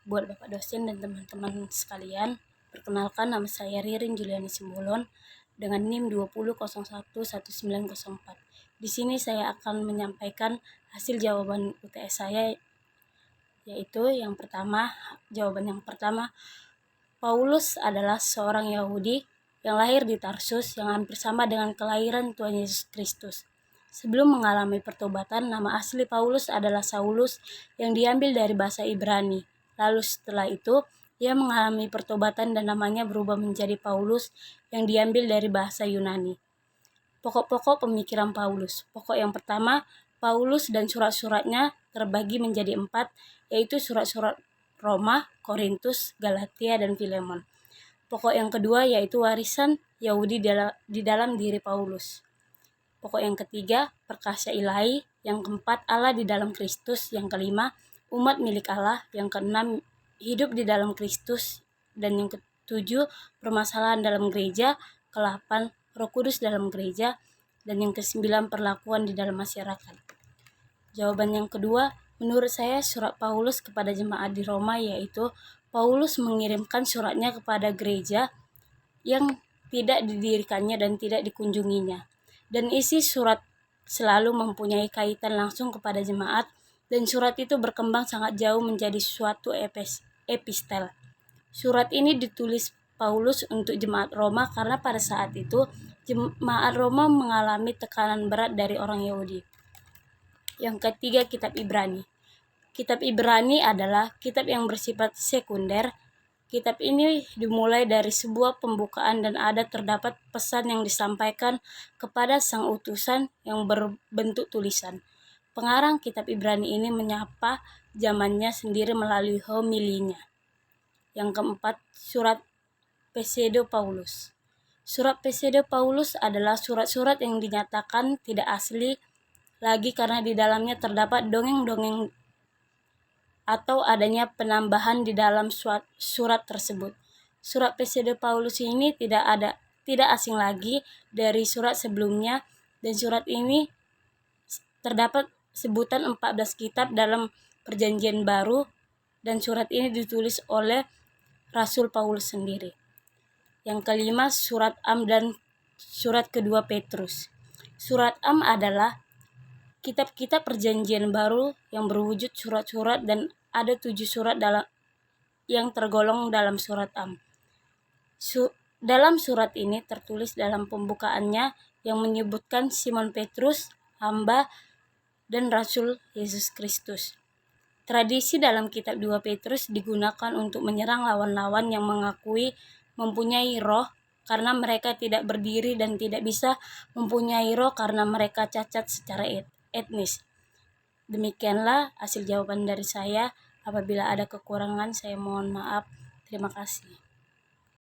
buat Bapak dosen dan teman-teman sekalian. Perkenalkan, nama saya Ririn Juliani Simbolon dengan NIM 20011904. Di sini saya akan menyampaikan hasil jawaban UTS saya, yaitu jawaban yang pertama, Paulus adalah seorang Yahudi yang lahir di Tarsus yang hampir sama dengan kelahiran Tuhan Yesus Kristus. Sebelum mengalami pertobatan, nama asli Paulus adalah Saulus yang diambil dari bahasa Ibrani. Lalu setelah itu, ia mengalami pertobatan dan namanya berubah menjadi Paulus yang diambil dari bahasa Yunani. Pokok-pokok pemikiran Paulus. Pokok yang pertama, Paulus dan surat-suratnya terbagi menjadi 4, yaitu surat-surat Roma, Korintus, Galatia, dan Filemon. Pokok yang kedua yaitu warisan Yahudi di dalam diri Paulus. Pokok yang ketiga, perkasa ilahi. Yang keempat, Allah di dalam Kristus. Yang kelima, umat milik Allah. Yang keenam, hidup di dalam Kristus. Dan yang ketujuh, permasalahan dalam gereja. Ke-8, Roh Kudus dalam gereja. Dan yang ke-9, perlakuan di dalam masyarakat. Jawaban yang kedua, menurut saya surat Paulus kepada jemaat di Roma yaitu Paulus mengirimkan suratnya kepada gereja yang tidak didirikannya dan tidak dikunjunginya. Dan isi surat selalu mempunyai kaitan langsung kepada jemaat, dan surat itu berkembang sangat jauh menjadi suatu epistel. Surat ini ditulis Paulus untuk jemaat Roma karena pada saat itu jemaat Roma mengalami tekanan berat dari orang Yahudi. Yang ketiga, kitab Ibrani. Kitab Ibrani adalah kitab yang bersifat sekunder. Kitab ini dimulai dari sebuah pembukaan dan terdapat pesan yang disampaikan kepada sang utusan yang berbentuk tulisan. Pengarang kitab Ibrani ini menyapa zamannya sendiri melalui homilinya. Yang keempat, surat Pseudo Paulus. Surat Pseudo Paulus adalah surat-surat yang dinyatakan tidak asli lagi karena di dalamnya terdapat dongeng-dongeng atau adanya penambahan di dalam surat tersebut. Surat Pseudo Paulus ini tidak asing lagi dari surat sebelumnya, dan surat ini terdapat sebutan 14 kitab dalam Perjanjian Baru, dan surat ini ditulis oleh Rasul Paulus sendiri. Yang kelima, surat Am dan surat kedua Petrus. Surat Am adalah kitab-kitab Perjanjian Baru yang berwujud surat-surat dan ada 7 surat yang tergolong dalam surat Am. Dalam surat ini tertulis dalam pembukaannya yang menyebutkan Simon Petrus, hamba dan Rasul Yesus Kristus. Tradisi dalam kitab 2 Petrus digunakan untuk menyerang lawan-lawan yang mengakui mempunyai roh karena mereka tidak berdiri dan tidak bisa mempunyai roh karena mereka cacat secara etnis. Demikianlah hasil jawaban dari saya. Apabila ada kekurangan, saya mohon maaf. Terima kasih.